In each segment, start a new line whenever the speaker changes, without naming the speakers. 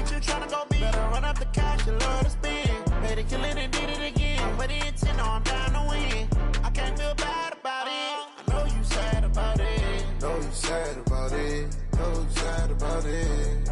what you tryna go be. Better run up the cash, you love to spend. Made it, kill it, and did it again. But the intent, no, I'm down to win. I can't feel bad about it. I know you sad about it. Know you sad about it. Know you sad about it.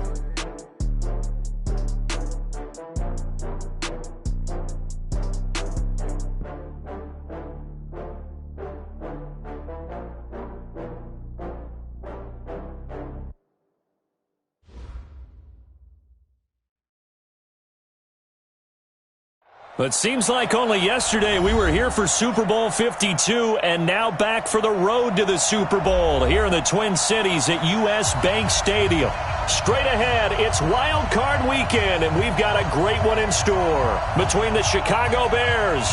But seems like only yesterday we were here for Super Bowl 52 and now back for the road to the Super Bowl here in the Twin Cities at U.S. Bank Stadium. Straight ahead, it's Wild Card Weekend, and we've got a great one in store between the Chicago Bears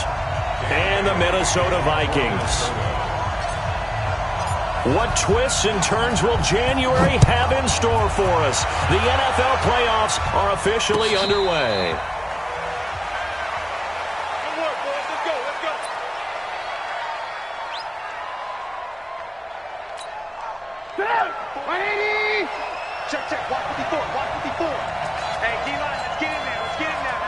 and the Minnesota Vikings. What twists and turns will January have in store for us? The NFL playoffs are officially underway.
Check, watch 54, watch 54. Hey, D-line, let's get in there now.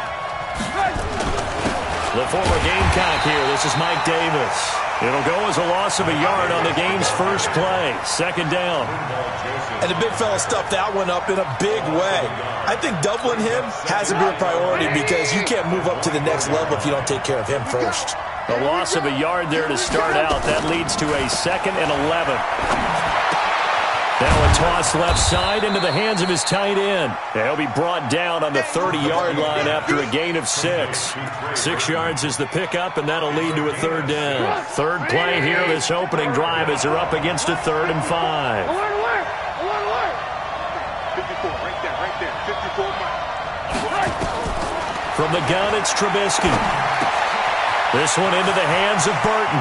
The former Gamecock here, this is Mike Davis. It'll go as a loss of a yard on the game's first play. Second down.
And the big fella stuffed that one up in a big way. I think doubling him has to be a priority because you can't move up to the next level if you don't take care of him first.
A loss of a yard there to start out. That leads to a 2nd and 11. Now a toss left side into the hands of his tight end. He'll be brought down on the 30-yard line after a gain of 6. 6 yards is the pickup, and that'll lead to a 3rd down. Third play here, this opening drive, as they're up against a 3rd and 5.
54, right there. 54 miles.
From the gun, it's Trubisky. This one into the hands of Burton.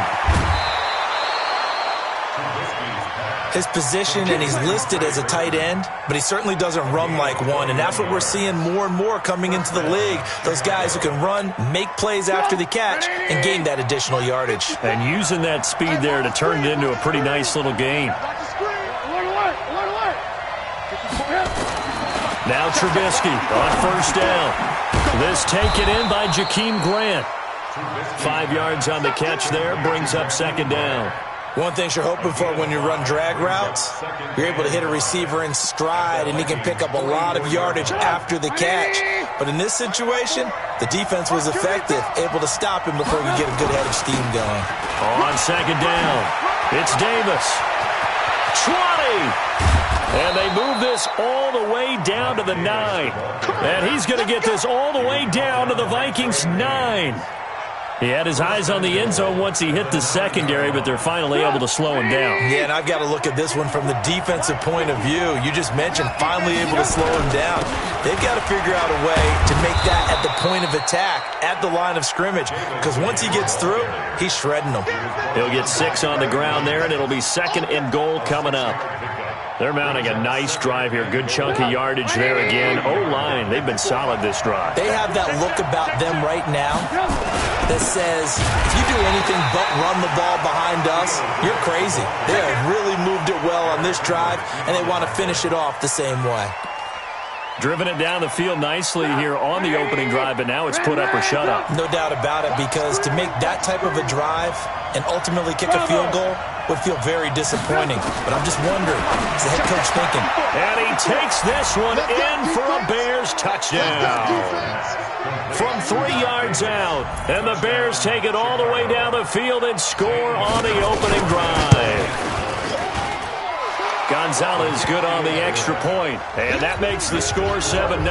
His position, and he's listed as a tight end, but he certainly doesn't run like one, and that's what we're seeing more and more coming into the league. Those guys who can run, make plays after the catch, and gain that additional yardage.
And using that speed there to turn it into a pretty nice little game. Now Trubisky on first down. This taken in by Jakeem Grant. 5 yards on the catch there, brings up 2nd down.
One thing you're hoping for when you run drag routes, you're able to hit a receiver in stride, and he can pick up a lot of yardage after the catch. But in this situation, the defense was effective, able to stop him before he could get a good head of steam going.
On 2nd down, it's Davis. 20! And they move this all the way down to the 9. And he's going to get this all the way down to the Vikings' 9. He had his eyes on the end zone once he hit the secondary, but they're finally able to slow him down.
Yeah, and I've got to look at this one from the defensive point of view. You just mentioned finally able to slow him down. They've got to figure out a way to make that at the point of attack, at the line of scrimmage, because once he gets through, he's shredding them.
He'll get 6 on the ground there, and it'll be 2nd and goal coming up. They're mounting a nice drive here. Good chunk of yardage there again. O-line, they've been solid this drive.
They have that look about them right now that says, if you do anything but run the ball behind us, you're crazy. They have really moved it well on this drive, and they want to finish it off the same way.
Driven it down the field nicely here on the opening drive, but now it's put up or shut up.
No doubt about it, because to make that type of a drive and ultimately kick a field goal would feel very disappointing. But I'm just wondering, what's the head coach thinking?
And he takes this one in for a Bears touchdown. From 3 yards out, and the Bears take it all the way down the field and score on the opening drive. Gonzalez good on the extra point, and that makes the score 7-0.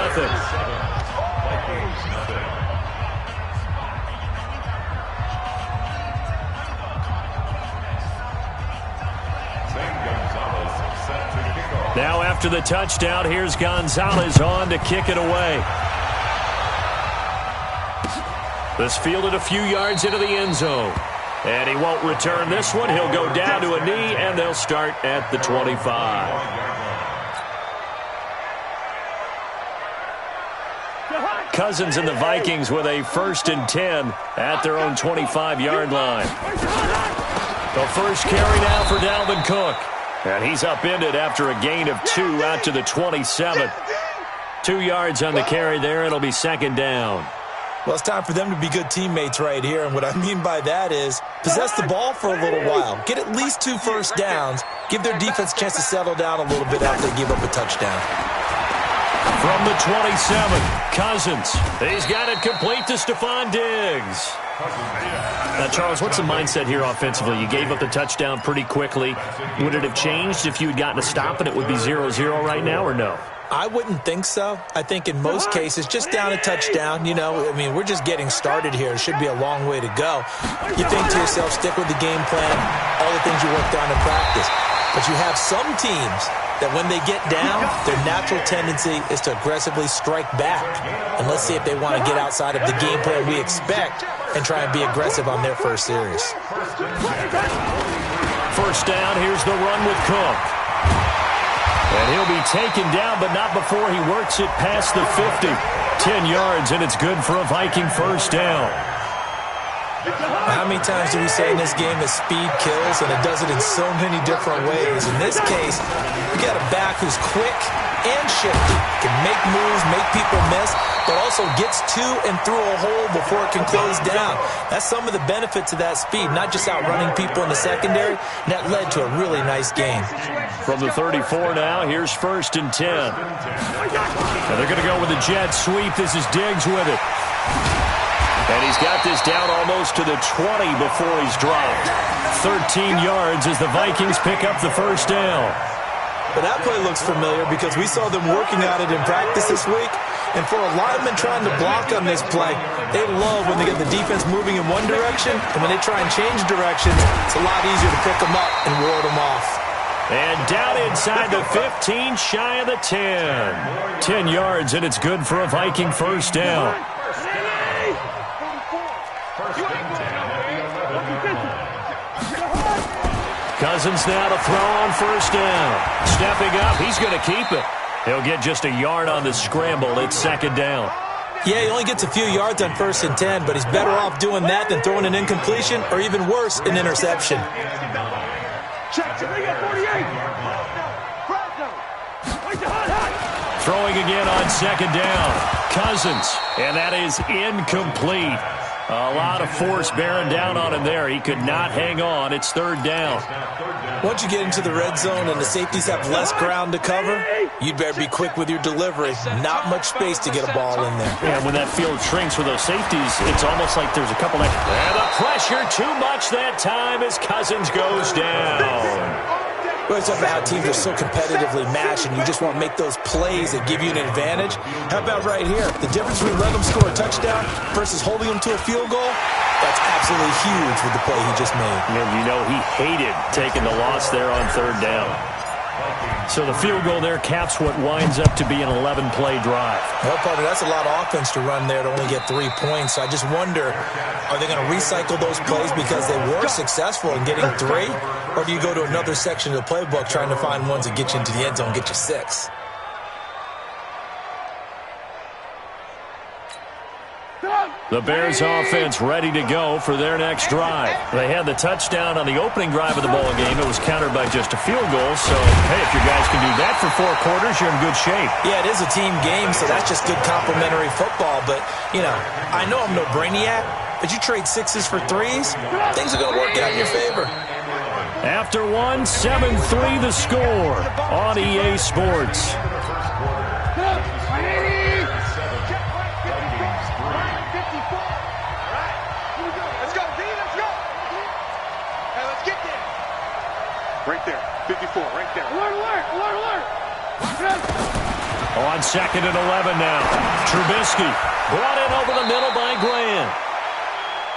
Now after the touchdown, here's Gonzalez on to kick it away. This fielded a few yards into the end zone. And he won't return this one. He'll go down to a knee, and they'll start at the 25. Cousins and the Vikings with a 1st and 10 at their own 25-yard line. The first carry now for Dalvin Cook. And he's upended after a gain of 2 out to the 27. 2 yards on the carry there. It'll be second down.
Well, it's time for them to be good teammates right here, and what I mean by that is possess the ball for a little while. Get at least 2 first downs. Give their defense a chance to settle down a little bit after they give up a touchdown.
From the 27, Cousins. He's got it complete to Stephon Diggs. Now, Charles, what's the mindset here offensively? You gave up the touchdown pretty quickly. Would it have changed if you had gotten a stop and it would be 0-0 right now, or no?
I wouldn't think so. I think in most cases, just down a touchdown, we're just getting started here. It should be a long way to go. You think to yourself, stick with the game plan, all the things you worked on in practice. But you have some teams that when they get down, their natural tendency is to aggressively strike back. And let's see if they want to get outside of the game plan we expect and try and be aggressive on their first series.
First down, here's the run with Cook. And he'll be taken down, but not before he works it past the 50. 10 yards, and it's good for a Viking first down.
How many times do we say in this game that speed kills, and it does it in so many different ways? In this case, we got a back who's quick and shifty, can make moves, make people miss, but also gets to and through a hole before it can close down. That's some of the benefits of that speed, not just outrunning people in the secondary, and that led to a really nice game.
From the 34 now, here's first and 10. And they're going to go with a jet sweep. This is Diggs with it. And he's got this down almost to the 20 before he's dropped. 13 yards as the Vikings pick up the first down.
But that play looks familiar because we saw them working on it in practice this week. And for a lineman trying to block on this play, they love when they get the defense moving in one direction, and when they try and change directions, it's a lot easier to pick them up and ward them off.
And down inside the 15, shy of the 10. 10 yards, and it's good for a Viking first down. Cousins now to throw on first down. Stepping up, he's going to keep it. He'll get just a yard on the scramble. It's second down.
Yeah, he only gets a few yards on first and 10, but he's better off doing that than throwing an incompletion or even worse, an interception.
Throwing again on second down. Cousins, and that is incomplete. A lot of force bearing down on him there. He could not hang on. It's third down.
Once you get into the red zone and the safeties have less ground to cover, you'd better be quick with your delivery. Not much space to get a ball in there.
And when that field shrinks for those safeties, it's almost like there's a couple of... And the pressure too much that time as Cousins goes down.
Well, it's about how teams are so competitively matched, and you just want to make those plays that give you an advantage. How about right here? The difference between letting them score a touchdown versus holding them to a field goal, that's absolutely huge with the play he just made.
And you know he hated taking the loss there on third down. So the field goal there caps what winds up to be an 11-play drive.
Well, partner, that's a lot of offense to run there to only get 3 points. So I just wonder, are they going to recycle those plays because they were successful in getting 3? Or do you go to another section of the playbook trying to find ones that get you into the end zone and get you 6?
The Bears offense ready to go for their next drive. They had the touchdown on the opening drive of the ball game. It was countered by just a field goal. So, hey, if your guys can do that for 4 quarters, you're in good shape.
Yeah, it is a team game, so that's just good complementary football. But, I know I'm no brainiac, but you trade 6s for 3s, things are going to work out in your favor.
After 1, 7-3 the score on EA Sports.
Right there, 54, right there.
Alert!
On second and 11 now. Trubisky brought in over the middle by Grant.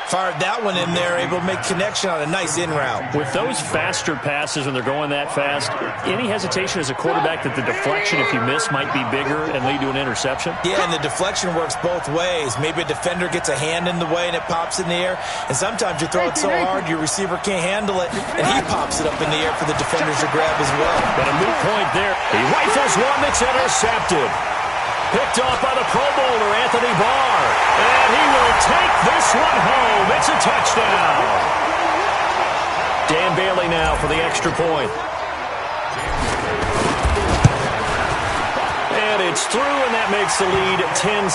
Fired that one in there, able to make connection on a nice in route.
With those faster passes when they're going that fast, any hesitation as a quarterback that the deflection, if you miss, might be bigger and lead to an interception?
Yeah, and the deflection works both ways. Maybe a defender gets a hand in the way and it pops in the air, and sometimes you throw it so hard your receiver can't handle it, and he pops it up in the air for the defenders to grab as well.
But a moot point there. He rifles one that's intercepted. Picked off by the Pro Bowler, Anthony Barr. And he will take this one home. It's a touchdown. Dan Bailey now for the extra point. And it's It's through, and that makes the lead 10-7.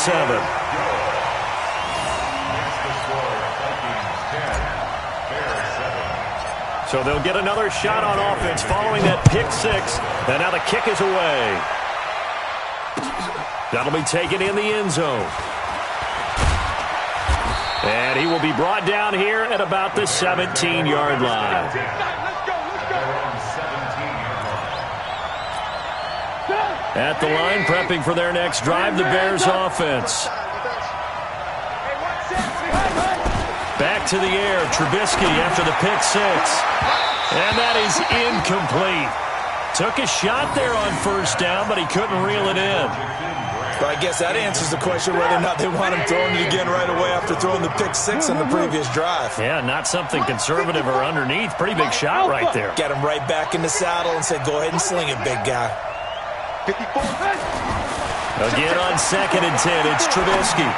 So they'll get another shot on offense following that pick six. And now the kick is away. That'll be taken in the end zone. And he will be brought down here at about the 17-yard line. At the line, prepping for their next drive, the Bears offense. Back to the air, Trubisky after the pick six. And that is incomplete. Took a shot there on first down, but he couldn't reel it in.
Well, I guess that answers the question whether or not they want him throwing it again right away after throwing the pick six on the previous drive.
Yeah, not something conservative or underneath. Pretty big shot right there.
Get him right back in the saddle and said, go ahead and sling it, big guy.
Again on 2nd and 10, it's Trubisky.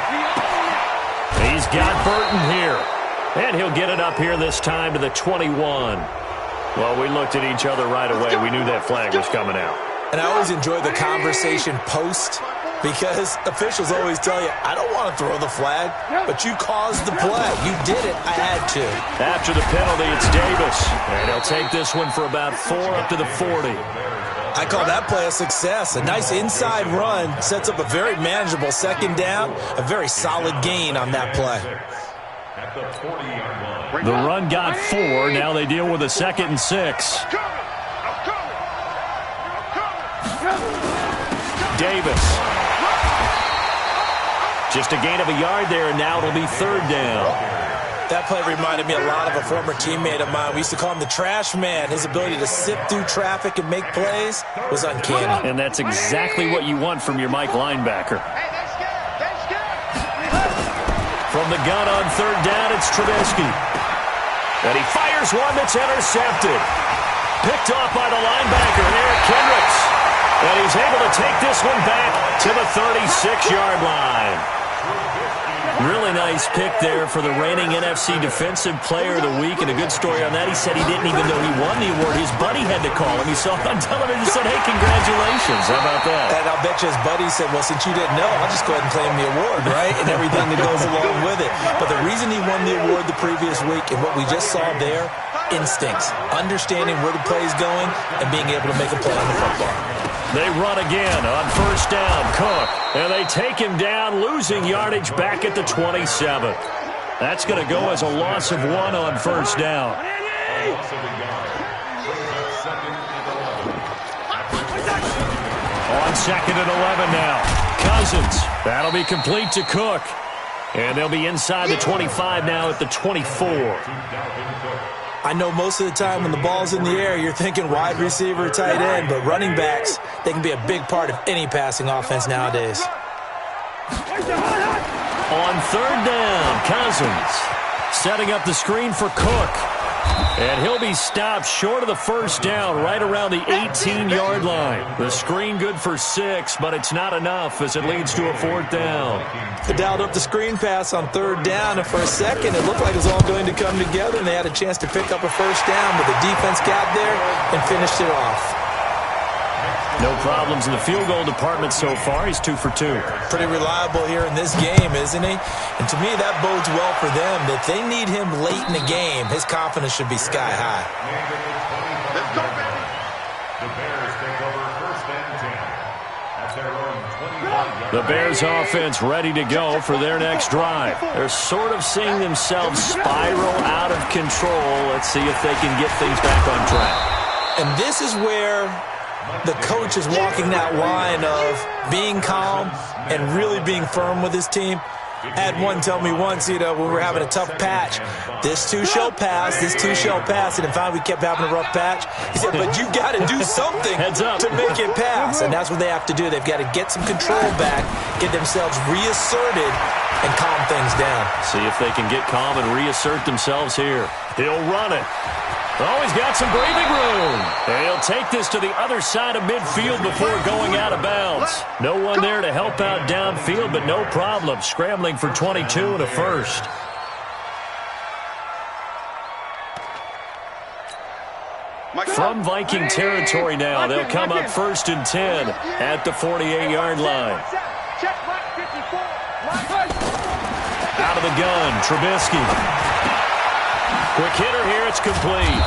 He's got Burton here. And he'll get it up here this time to the 21. Well, we looked at each other right away. We knew that flag was coming out.
And I always enjoy the conversation post, because officials always tell you, I don't want to throw the flag, but you caused the play. You did it. I had to.
After the penalty, it's Davis. And he'll take this one for about 4 up to the 40.
I call that play a success. A nice inside run sets up a very manageable second down, a very solid gain on that play.
The run got 4. Now they deal with a 2nd and 6. Davis. Just a gain of a yard there, and now it'll be 3rd down.
That play reminded me a lot of a former teammate of mine. We used to call him the trash man. His ability to sift through traffic and make plays was uncanny.
And that's exactly what you want from your Mike linebacker. From the gun on 3rd down, it's Trubisky. And he fires one that's intercepted. Picked off by the linebacker, Eric Kendricks. And he's able to take this one back to the 36-yard line. Really nice pick there for the reigning NFC Defensive Player of the Week. And a good story on that, he said he didn't even know he won the award. His buddy had to call him. He saw it on television and said, hey, congratulations. How about that?
And I'll bet you his buddy said, well, since you didn't know, I'll just go ahead and claim the award, right? And everything that goes along with it. But the reason he won the award the previous week and what we just saw there, instincts, understanding where the play is going and being able to make a play on the football.
They run again on 1st down, Cook. And they take him down, losing yardage back at the 27. That's going to go as a loss of 1 on 1st down. On 2nd and 11 now. Cousins. That'll be complete to Cook. And they'll be inside the 25 now at the 24.
I know most of the time when the ball's in the air, you're thinking wide receiver, tight end, but running backs, they can be a big part of any passing offense nowadays.
On 3rd down, Cousins setting up the screen for Cook. And he'll be stopped short of the 1st down right around the 18-yard line. The screen good for 6, but it's not enough as it leads to a 4th down.
They dialed up the screen pass on 3rd down, and for a second it looked like it was all going to come together, and they had a chance to pick up a 1st down, but the defense got there and finished it off.
No problems in the field goal department so far. He's 2 for 2.
Pretty reliable here in this game, isn't he? And to me, that bodes well for them. If they need him late in the game, his confidence should be sky high.
Let's go, baby.
The Bears offense ready to go for their next drive. They're sort of seeing themselves spiral out of control. Let's see if they can get things back on track.
And this is where the coach is walking that line of being calm and really being firm with his team. I had one tell me once, when we were having a tough patch, this too shall pass, this too shall pass, and finally we kept having a rough patch. He said, but you got to do something to make it pass, and that's what they have to do. They've got to get some control back, get themselves reasserted, and calm things down.
See if they can get calm and reassert themselves here. He'll run it. Oh, he's got some breathing room. And he'll take this to the other side of midfield before going out of bounds. No one there to help out downfield, but no problem. Scrambling for 22 and a 1st. from Viking territory now. They'll come up 1st and 10 at the 48-yard line. Out of the gun, Trubisky. Quick hitter here, it's complete.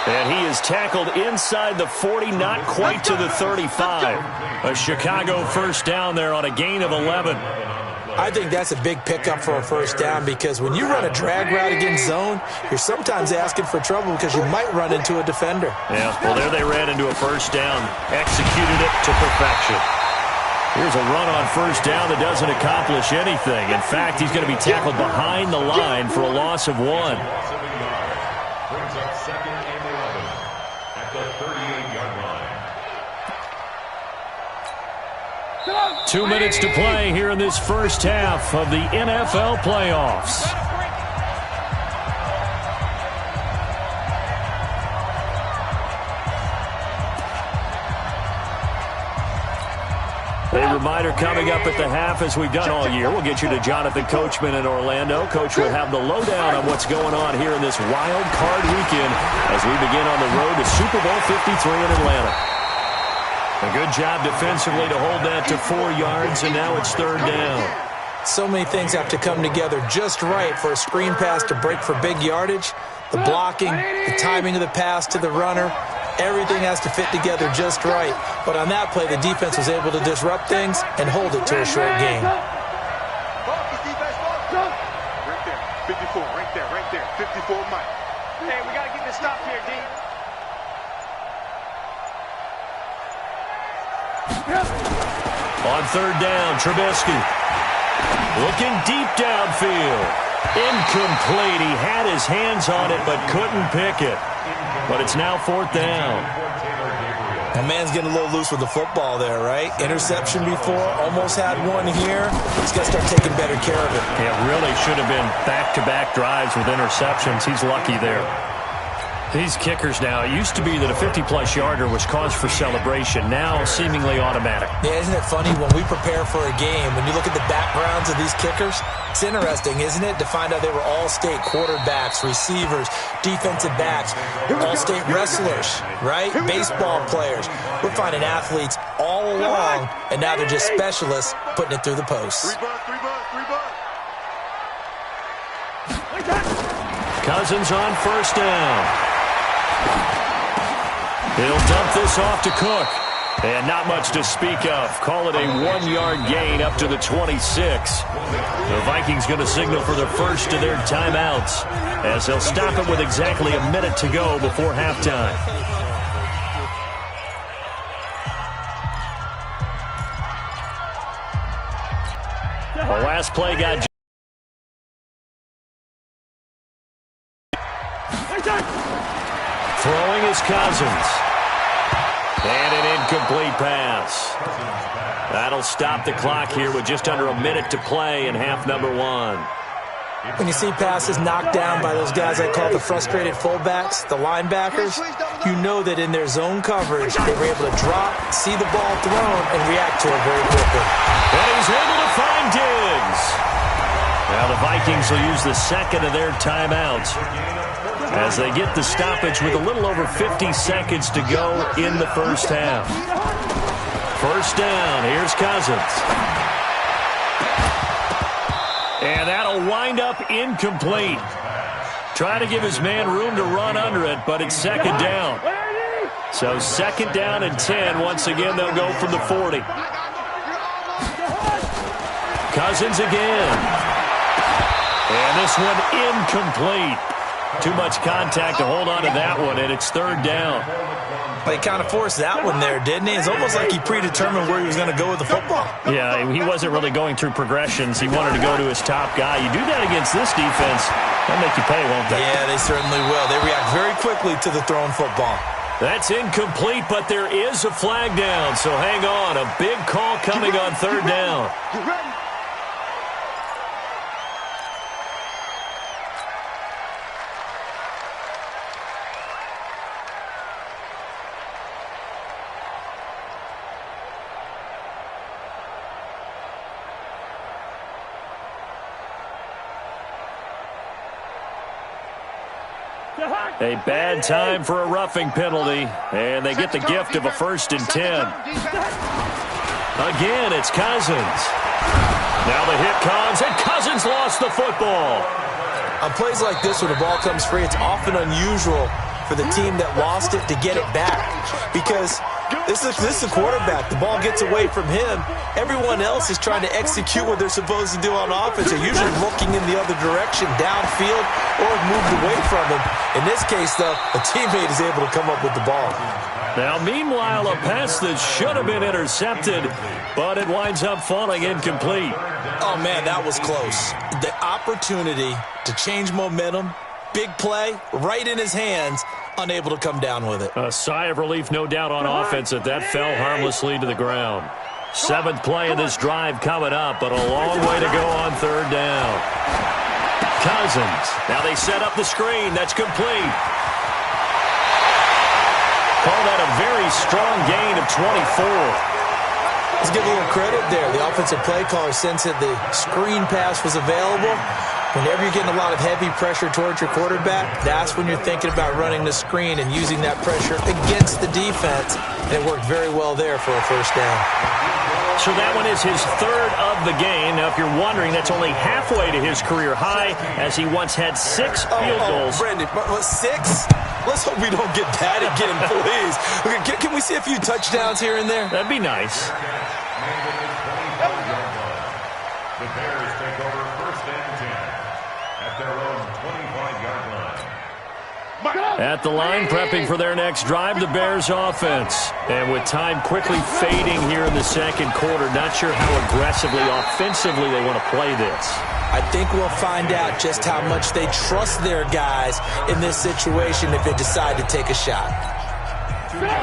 And he is tackled inside the 40, not quite to the 35. A Chicago first down there on a gain of 11.
I think that's a big pickup for a first down because when you run a drag route against zone, you're sometimes asking for trouble because you might run into a defender.
Yeah, well, there they ran into a first down, executed it to perfection. Here's a run on first down that doesn't accomplish anything. In fact, he's going to be tackled behind the line for a loss of 1.
Brings up 2nd and 11 at the 38-yard line.
2 minutes to play here in this first half of the NFL playoffs. A reminder coming up at the half, as we've done all year. We'll get you to Jonathan Coachman in Orlando. Coach will have the lowdown on what's going on here in this wild card weekend as we begin on the road to Super Bowl 53 in Atlanta. A good job defensively to hold that to 4 yards, and now it's 3rd down.
So many things have to come together just right for a screen pass to break for big yardage. The blocking, the timing of the pass to the runner, everything has to fit together just right. But on that play, the defense was able to disrupt things and hold it to a short gain.
Right there, 54, right there, 54 Mike. Hey, we got to get this stop here, D.
On 3rd down, Trubisky looking deep downfield. Incomplete. He had his hands on it but couldn't pick it. But it's now 4th down.
That man's getting a little loose with the football there, right? Interception before, almost had one here. He's got to start taking better care of it.
It really should have been back-to-back drives with interceptions. He's lucky there. These kickers now, it used to be that a 50-plus yarder was cause for celebration. Now seemingly automatic.
Yeah, isn't it funny when we prepare for a game, when you look at the backgrounds of these kickers, it's interesting, isn't it, to find out they were all-state quarterbacks, receivers, defensive backs, all-state wrestlers, right? Baseball players. We're finding athletes all along, and now they're just specialists putting it through the posts.
Cousins on 1st down. He'll dump this off to Cook. And not much to speak of. Call it a 1-yard gain up to the 26. The Vikings going to signal for the first of their timeouts as they'll stop it with exactly a minute to go before halftime. The last play got... Throwing is Cousins. And an incomplete pass. That'll stop the clock here with just under a minute to play in half number 1.
When you see passes knocked down by those guys I call the frustrated fullbacks, the linebackers, you know that in their zone coverage, they were able to drop, see the ball thrown, and react to it very quickly.
And he's able to find Diggs. Now the Vikings will use the second of their timeouts as they get the stoppage with a little over 50 seconds to go in the first half. First down, here's Cousins. And that'll wind up incomplete. Trying to give his man room to run under it, but it's 2nd down. So 2nd down and 10. Once again, they'll go from the 40. Cousins again. And this one incomplete. Too much contact to hold on to that one, and it's 3rd down.
He kind of forced that one there, didn't he? It's almost like he predetermined where he was going to go with the football.
Yeah, he wasn't really going through progressions. He wanted to go to his top guy. You do that against this defense, they'll make you pay, won't they?
Yeah, they certainly will. They react very quickly to the thrown football.
That's incomplete, but there is a flag down, so hang on. A big call coming on 3rd down. A bad time for a roughing penalty, and they get the gift of a 1st and 10. Again, it's Cousins. Now the hit comes, and Cousins lost the football.
On plays like this where the ball comes free, it's often unusual for the team that lost it to get it back, because this is the quarterback. The ball gets away from him. Everyone else is trying to execute what they're supposed to do on offense. They're usually looking in the other direction, downfield, or moved away from him. In this case, though, a teammate is able to come up with the ball.
Now, meanwhile, a pass that should have been intercepted, but it winds up falling incomplete.
Oh, man, that was close. The opportunity to change momentum, big play, right in his hands, unable to come down with it.
A sigh of relief, no doubt, on offense that fell harmlessly to the ground. 7th play of this drive coming up, but a long way to go on 3rd down. Cousins. Now they set up the screen. That's complete. Call that a very strong gain of 24.
Let's give a little credit there. The offensive play caller sensed that the screen pass was available. Whenever you're getting a lot of heavy pressure towards your quarterback, that's when you're thinking about running the screen and using that pressure against the defense. And it worked very well there for a 1st down.
So that one is his 3rd of the game. Now, if you're wondering, that's only halfway to his career high, as he once had 6 field goals.
Brendan, 6? Let's hope we don't get that again, please. Okay, can we see a few touchdowns here and there?
That'd be nice.
The Bears take over 1st and 10 at their own 25-yard line.
At the line, prepping for their next drive, the Bears offense. And with time quickly fading here in the 2nd quarter, not sure how aggressively, offensively they want to play this.
I think we'll find out just how much they trust their guys in this situation if they decide to take a shot.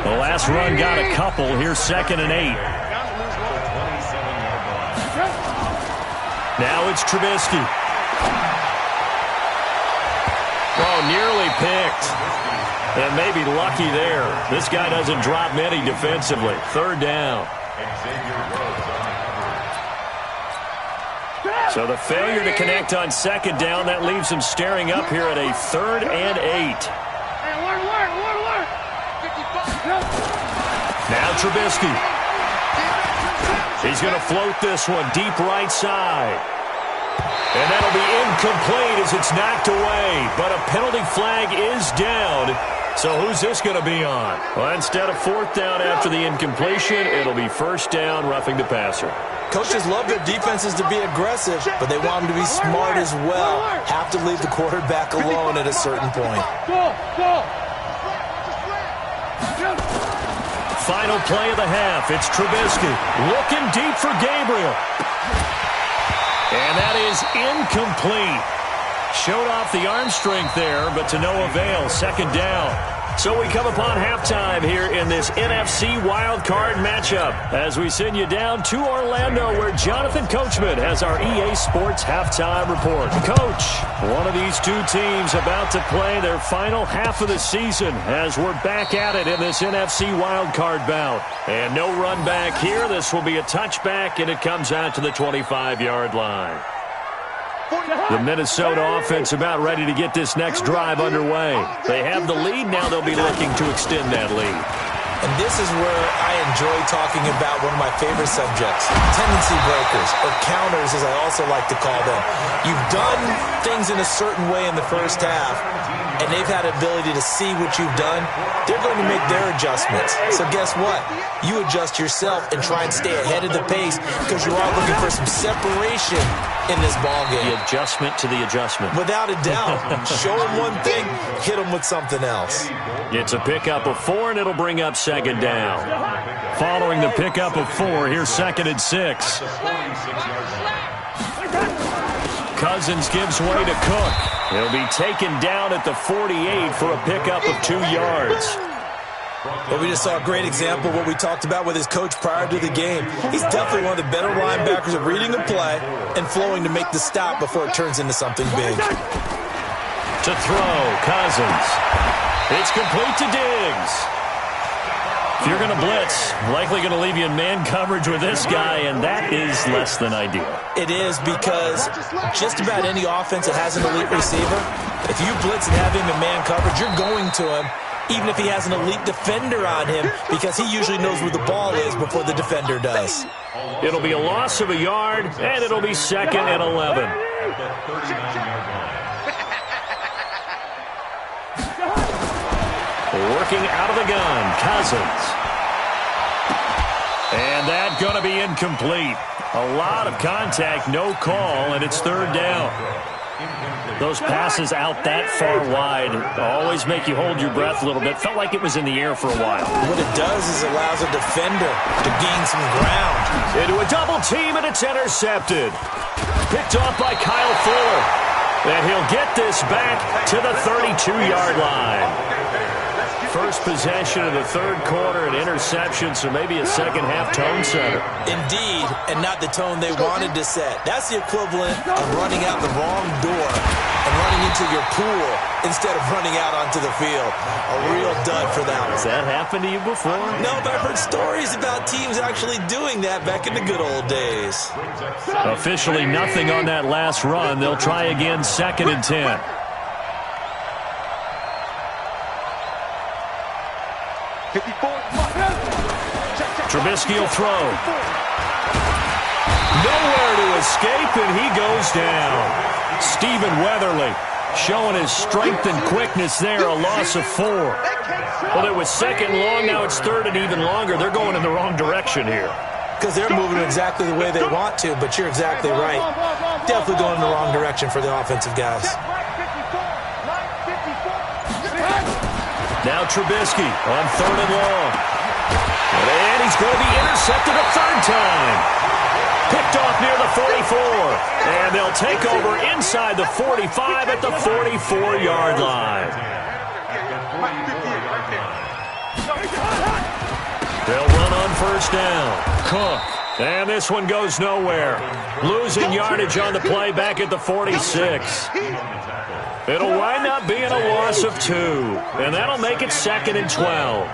The last run got a couple. Here's 2nd and 8. Now it's Trubisky. Oh, nearly picked. And maybe lucky there. This guy doesn't drop many defensively. 3rd down. So the failure to connect on 2nd down, that leaves him staring up here at a 3rd and 8. Now Trubisky. He's going to float this one deep right side. And that'll be incomplete as it's knocked away. But a penalty flag is down. So who's this going to be on? Well, instead of 4th down after the incompletion, it'll be 1st down, roughing the passer.
Coaches love their defenses to be aggressive, but they want them to be smart as well. Have to leave the quarterback alone at a certain point.
Final play of the half. It's Trubisky looking deep for Gabriel. And that is incomplete. Showed off the arm strength there, but to no avail. 2nd down. So we come upon halftime here in this NFC wildcard matchup as we send you down to Orlando, where Jonathan Coachman has our EA Sports halftime report. Coach, one of these two teams about to play their final half of the season as we're back at it in this NFC wildcard bout. And no run back here. This will be a touchback, and it comes out to the 25-yard line. The Minnesota offense about ready to get this next drive underway. They have the lead. Now they'll be looking to extend that lead.
And this is where I enjoy talking about one of my favorite subjects, tendency breakers, or counters as I also like to call them. You've done things in a certain way in the first half, and they've had ability to see what you've done. They're going to make their adjustments. So guess what? You adjust yourself and try and stay ahead of the pace because you are looking for some separation in this ball game.
The adjustment to the adjustment.
Without a doubt. Show them one thing, hit them with something else.
It's a pickup of 4, and it'll bring up 2nd down. Following the pickup of 4, here's 2nd and 6. Cousins gives way to Cook. He'll be taken down at the 48 for a pickup of 2 yards.
But we just saw a great example of what we talked about with his coach prior to the game. He's definitely one of the better linebackers at reading the play and flowing to make the stop before it turns into something big.
To throw, Cousins. It's complete to Diggs. If you're going to blitz, likely going to leave you in man coverage with this guy, and that is less than ideal.
It is, because just about any offense that has an elite receiver, if you blitz and have him in man coverage, you're going to him, even if he has an elite defender on him, because he usually knows where the ball is before the defender does.
It'll be a loss of a yard, and it'll be 2nd and 11. Working out of the gun, Cousins. And that going to be incomplete. A lot of contact, no call, and it's 3rd down. Those passes out that far wide always make you hold your breath a little bit. Felt like it was in the air for a while.
What it does is allows a defender to gain some ground.
Into a double team, and it's intercepted. Picked off by Kyle Fuller. And he'll get this back to the 32-yard line. First possession of the 3rd quarter, an interception, so maybe a second-half tone setter.
Indeed, and not the tone they wanted to set. That's the equivalent of running out the wrong door and running into your pool instead of running out onto the field. A real dud for that one.
Has that happened to you before?
No, but I've heard stories about teams actually doing that back in the good old days.
Officially nothing on that last run. They'll try again, 2nd and 10. Trubisky will throw. Nowhere to escape, and he goes down. Stephen Weatherly showing his strength and quickness there, a loss of 4. Well, it was 2nd long, now it's 3rd and even longer. They're going in the wrong direction here.
Because they're moving exactly the way they want to, but you're exactly right. Definitely going in the wrong direction for the offensive guys.
Now Trubisky on 3rd and long. And he's going to be intercepted a 3rd time. Picked off near the 44. And they'll take over inside the 45 at the 44-yard line. They'll run on 1st down. Cook. And this one goes nowhere. Losing yardage on the play back at the 46. It'll wind up being a loss of 2. And that'll make it 2nd and 12.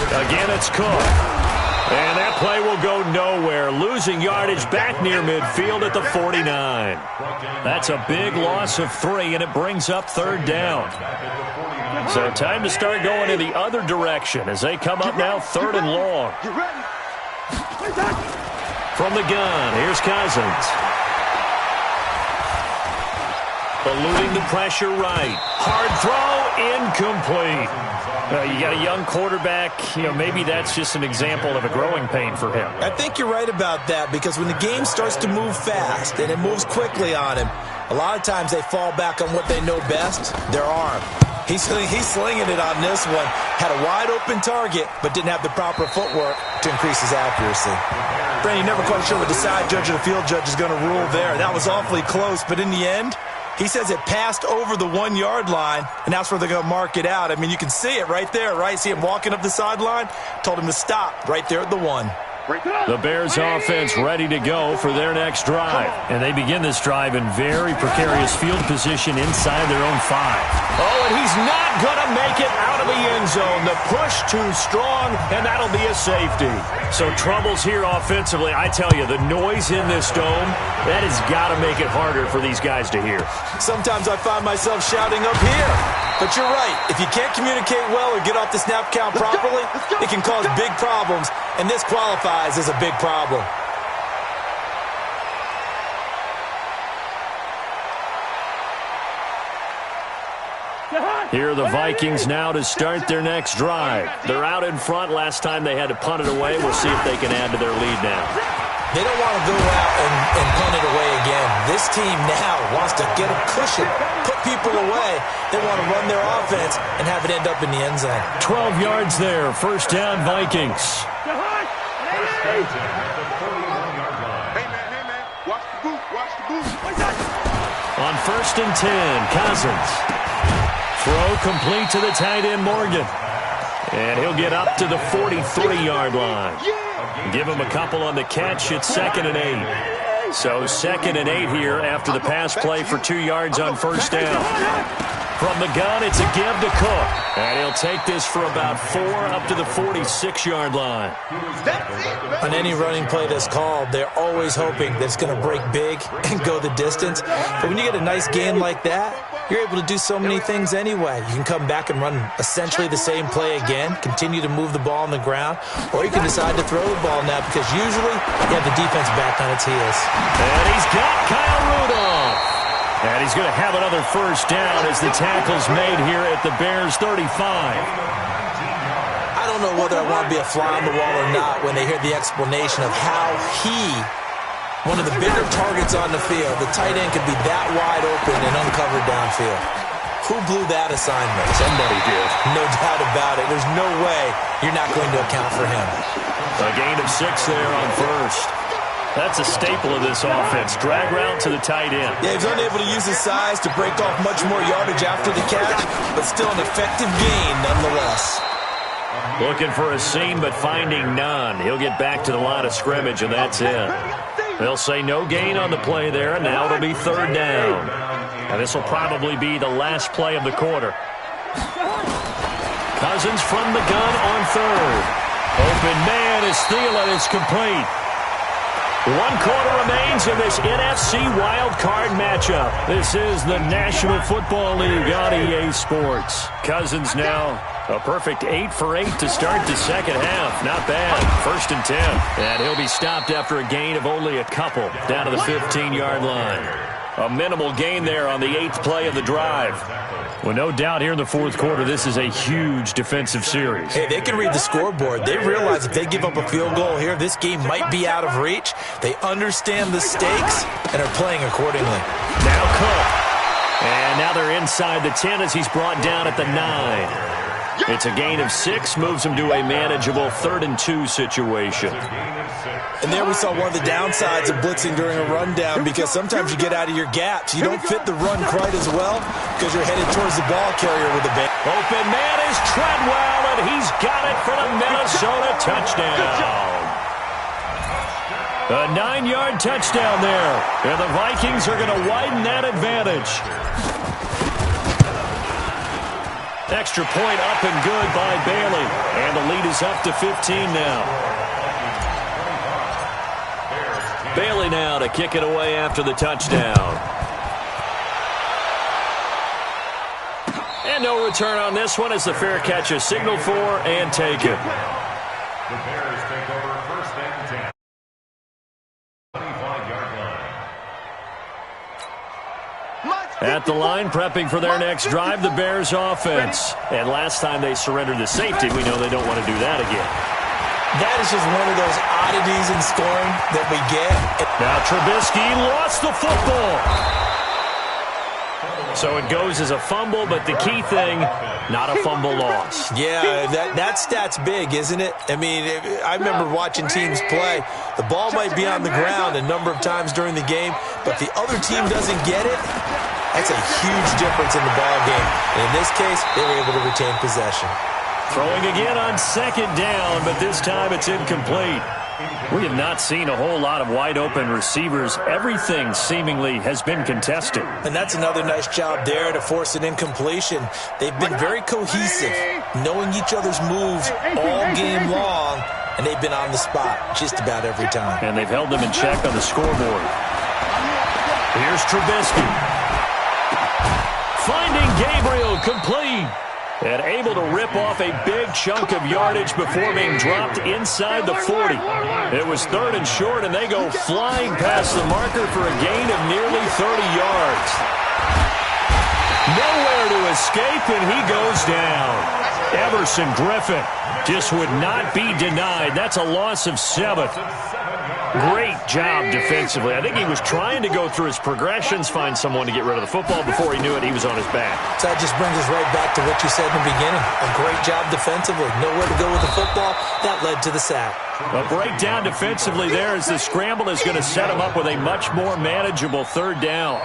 Again, it's Cook. And that play will go nowhere. Losing yardage back near midfield at the 49. That's a big loss of 3, and it brings up 3rd down. So time to start going in the other direction as they come up now 3rd and long. From the gun, here's Cousins. Eluding the pressure right. Hard throw, incomplete. You got a young quarterback, maybe that's just an example of a growing pain for him.
I think you're right about that, because when the game starts to move fast and it moves quickly on him, a lot of times they fall back on what they know best, their arm. He's slinging it on this one. Had a wide open target, but didn't have the proper footwork to increase his accuracy. Brandon, you're never quite sure what the side judge or the field judge is going to rule there. That was awfully close, but in the end, he says it passed over the 1-yard line, and that's where they're going to mark it out. I mean, you can see it right there, right? See him walking up the sideline? Told him to stop right there at the 1.
The Bears offense ready to go for their next drive. And they begin this drive in very precarious field position inside their own 5. Oh, and he's not going to make it out of the end zone. The push too strong, and that'll be a safety. So troubles here offensively. I tell you, the noise in this dome, that has got to make it harder for these guys to hear.
Sometimes I find myself shouting up here. But you're right. If you can't communicate well or get off the snap count properly, it can cause big problems, and this qualifies as a big problem.
Here are the Vikings now to start their next drive. They're out in front. Last time they had to punt it away. We'll see if they can add to their lead now.
They don't want to go out and punt it away again. This team now wants to get a cushion, put people away. They want to run their offense and have it end up in the end zone.
12 yards there. 1st down, Vikings.
Hey, man. Watch the boot.
On 1st and 10, Cousins. Throw complete to the tight end, Morgan. And he'll get up to the 43-yard line. Give him a couple on the catch. It's 2nd and 8. So 2nd and 8 here after the pass play for 2 yards on 1st down. From the gun, it's a give to Cook. And he'll take this for about 4 up to the 46-yard line.
On any running play that's called, they're always hoping that it's going to break big and go the distance. But when you get a nice gain like that, you're able to do so many things anyway. You can come back and run essentially the same play again, continue to move the ball on the ground, or you can decide to throw the ball now because usually you have the defense back on its heels.
And he's got Kyle Rudolph. And he's going to have another first down as the tackle's made here at the Bears' 35.
I don't know whether I want to be a fly on the wall or not when they hear the explanation of how one of the bigger targets on the field, the tight end could be that wide open and uncovered downfield. Who blew that assignment?
Somebody did.
No doubt about it. There's no way you're not going to account for him.
A gain of 6 there on first. That's a staple of this offense. Drag route to the tight end.
Yeah, he's unable to use his size to break off much more yardage after the catch, but still an effective gain nonetheless.
Looking for a seam, but finding none. He'll get back to the line of scrimmage, and that's it. They'll say no gain on the play there, and now it'll be third down. And this will probably be the last play of the quarter. Cousins from the gun on third. Open man is Thielen. It's complete. 1 quarter remains in this NFC wildcard matchup. This is the National Football League on EA Sports. Cousins now a perfect 8 for 8 to start the second half. Not bad. 1st and 10. And he'll be stopped after a gain of only a couple down to the 15-yard line. A minimal gain there on the 8th play of the drive. Well, no doubt here in the 4th quarter, this is a huge defensive series.
Hey, they can read the scoreboard. They realize if they give up a field goal here, this game might be out of reach. They understand the stakes and are playing accordingly.
Now Cook. And now they're inside the 10 as he's brought down at the 9. It's a gain of 6, moves him to a manageable 3rd and 2 situation.
And there we saw one of the downsides of blitzing during a rundown because sometimes you get out of your gaps. You don't fit the run quite as well because you're headed towards the ball carrier with the ball.
Open man is Treadwell, and he's got it for the Minnesota touchdown. A 9-yard touchdown there. And the Vikings are going to widen that advantage. Extra point up and good by Bailey. And the lead is up to 15 now. Bailey now to kick it away after the touchdown. And no return on this one as the fair catch is signaled for and taken.
The Bears take over 1st and 10. 25-yard line.
At the line, prepping for their next drive, the Bears offense. And last time they surrendered the safety, we know they don't want to do that again.
That is just one of those oddities in scoring that we get.
Now Trubisky lost the football. So it goes as a fumble, but the key thing, not a fumble loss.
Yeah, that stat's big, isn't it? I mean, I remember watching teams play. The ball might be on the ground a number of times during the game, but the other team doesn't get it. That's a huge difference in the ball game. And in this case, they were able to retain possession.
Throwing again on 2nd down, but this time it's incomplete. We have not seen a whole lot of wide-open receivers. Everything seemingly has been contested.
And that's another nice job there to force an incompletion. They've been very cohesive, knowing each other's moves all game long, and they've been on the spot just about every time.
And they've held them in check on the scoreboard. Here's Trubisky. Finding Gabriel complete. And able to rip off a big chunk of yardage before being dropped inside the 40. It was 3rd and short, and they go flying past the marker for a gain of nearly 30 yards. Nowhere to escape, and he goes down. Everson Griffin just would not be denied. That's a loss of 7. Great job defensively. I think he was trying to go through his progressions, find someone to get rid of the football. Before he knew it, he was on his back.
So that just brings us right back to what you said in the beginning. A great job defensively. Nowhere to go with the football. That led to the sack.
A breakdown defensively there as the scramble is going to set him up with a much more manageable 3rd down.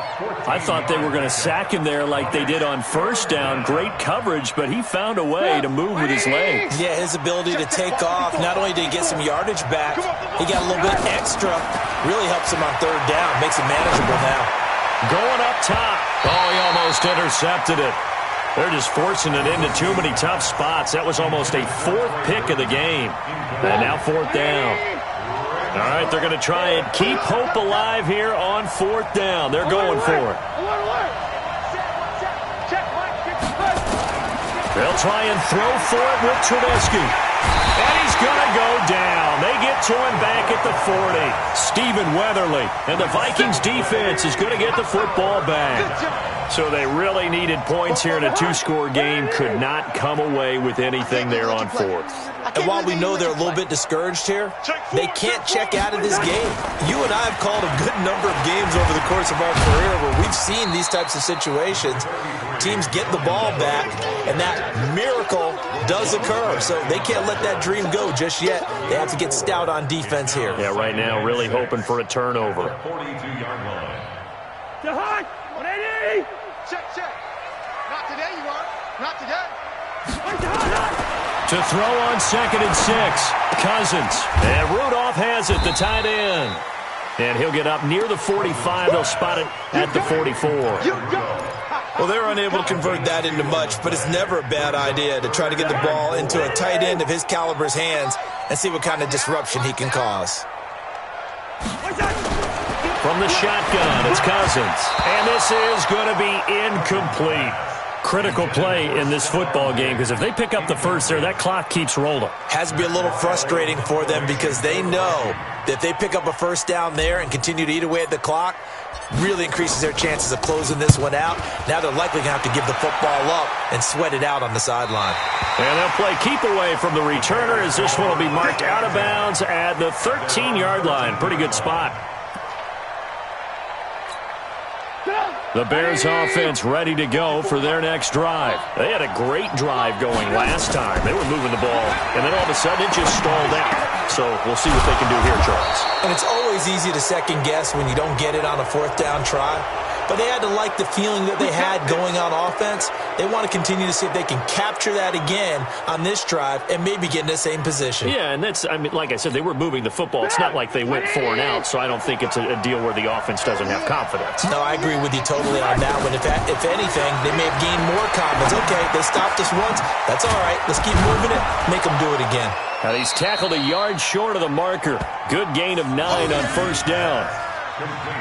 I thought they were going to sack him there like they did on 1st down. Great coverage, but he found a way to move with his legs.
Yeah, his ability to take off. Not only did he get some yardage back, he got a little bit extra. Really helps him on 3rd down. Makes it manageable now.
Going up top. Oh, he almost intercepted it. They're just forcing it into too many tough spots. That was almost a fourth pick of the game. And now fourth down. All right, they're going to try and keep hope alive here on fourth down. They're going for it. They'll try and throw for it with Trubisky. And he's going to go down. They get to him back at the 40. Stephen Weatherly. And the Vikings defense is going to get the football back. So they really needed points here in a two-score game. Could not come away with anything there on fourth.
And while we know they're a little bit discouraged here, they can't check out of this game. You and I have called a good number of games over the course of our career where we've seen these types of situations. Teams get the ball back, and that miracle does occur. So they can't let that dream go just yet. They have to get stout on defense here.
Yeah, right now really hoping for a turnover.
42-yard line.
Jahan, 180. Check. Not today, you are. Not today.
To throw on 2nd and 6. Cousins. And Rudolph has it, the tight end. And he'll get up near the 45. They'll spot it at the 44.
Well, they're unable to convert that into much, but it's never a bad idea to try to get the ball into a tight end of his caliber's hands and see what kind of disruption he can cause.
From the shotgun, it's Cousins. And this is going to be incomplete. Critical play in this football game because if they pick up the first there, that clock keeps rolling.
Has to be a little frustrating for them because they know that if they pick up a first down there and continue to eat away at the clock, really increases their chances of closing this one out. Now they're likely going to have to give the football up and sweat it out on the sideline.
And they'll play keep away from the returner as this one will be marked out of bounds at the 13-yard line. Pretty good spot. The Bears offense ready to go for their next drive. They had a great drive going last time. They were moving the ball, and then all of a sudden it just stalled out. So we'll see what they can do here, Charles.
And it's always easy to second guess when you don't get it on a fourth down try. But they had to like the feeling that they had going on offense. They want to continue to see if they can capture that again on this drive and maybe get in the same position.
Yeah, and that's, I mean, like I said, they were moving the football. It's not like they went 4 and out, so I don't think it's a deal where the offense doesn't have confidence.
No, I agree with you totally on that one. If anything, they may have gained more confidence. Okay, they stopped us once. That's all right. Let's keep moving it. Make them do it again.
Now he's tackled a yard short of the marker. Good gain of 9 on first down.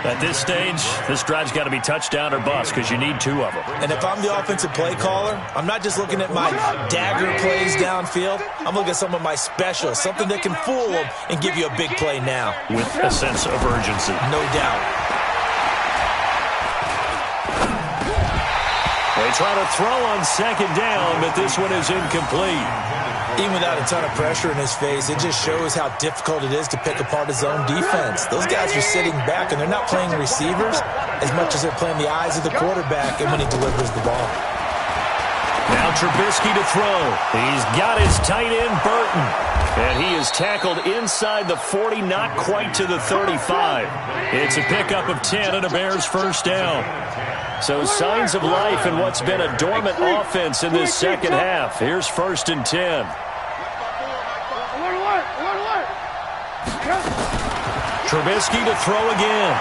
At this stage, this drive's got to be touchdown or bust because you need 2 of them.
And if I'm the offensive play caller, I'm not just looking at my dagger plays downfield. I'm looking at some of my specials, something that can fool them and give you a big play now.
With a sense of urgency.
No doubt.
They try to throw on 2nd down, but this one is incomplete.
Even without a ton of pressure in his face, it just shows how difficult it is to pick apart his own defense. Those guys are sitting back, and they're not playing receivers as much as they're playing the eyes of the quarterback and when he delivers the ball.
Now Trubisky to throw. He's got his tight end, Burton. And he is tackled inside the 40, not quite to the 35. It's a pickup of 10 and a Bears first down. So signs of life in what's been a dormant offense in this second half. Here's 1st and 10. Trubisky to throw again.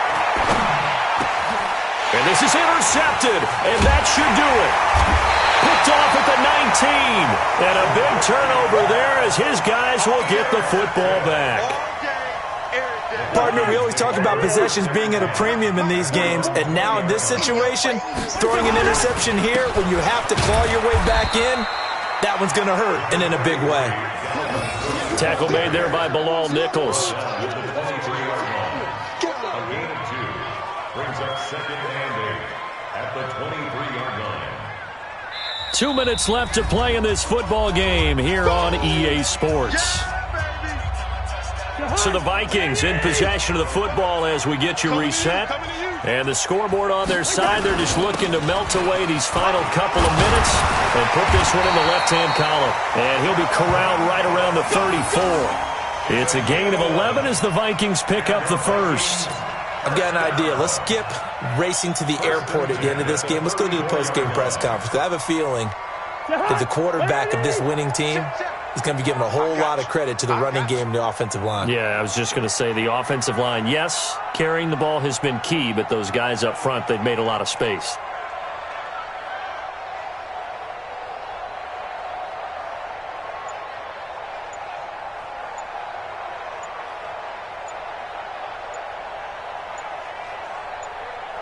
And this is intercepted, and that should do it. Picked off at the 19. And a big turnover there as his guys will get the football back.
Partner, we always talk about possessions being at a premium in these games, and now in this situation, throwing an interception here when you have to claw your way back in, that one's going to hurt, and in a big way.
Tackle made there by Bilal Nichols.
A gain of 2 brings up 2nd and 8 at the 23-yard line.
2 minutes left to play in this football game here on EA Sports. So the Vikings in possession of the football as we get you reset. And the scoreboard on their side, they're just looking to melt away these final couple of minutes and put this one in the left-hand column. And he'll be corralled right around the 34. It's a gain of 11 as the Vikings pick up the first.
I've got an idea. Let's skip racing to the airport at the end of this game. Let's go to the post-game press conference. I have a feeling that the quarterback of this winning team is going to be given a whole lot of credit to the running game and the offensive line.
Yeah, I was just going to say the offensive line, yes, carrying the ball has been key, but those guys up front, they've made a lot of space.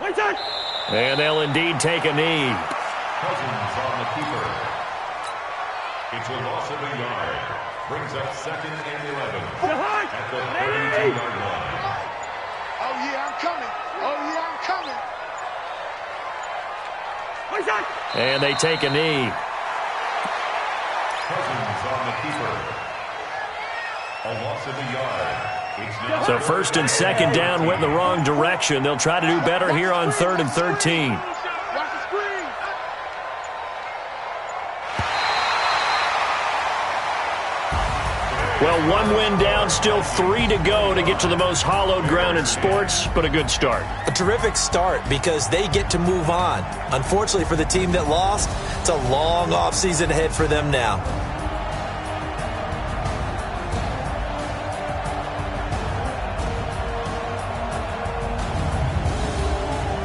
And they'll indeed take a knee.
Cousins on the keeper. It's a loss of a yard. Brings up 2nd and 11 at the 32-yard line.
Oh, yeah, I'm coming. Oh, yeah, I'm coming.
And they take a knee.
Cousins on the keeper. A loss of a yard.
So 1st and 2nd down went in the wrong direction. They'll try to do better here on 3rd and 13.
Watch the screen.
Well, 1 win down, still 3 to go to get to the most hallowed ground in sports, but a good start.
A terrific start because they get to move on. Unfortunately for the team that lost, it's a long offseason ahead for them now.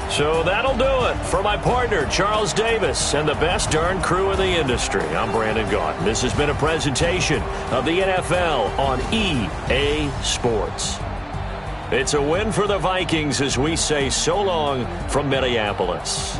So that'll do it for my partner, Charles Davis, and the best darn crew in the industry. I'm Brandon Gaudin. This has been a presentation of the NFL on EA Sports. It's a win for the Vikings as we say so long from Minneapolis.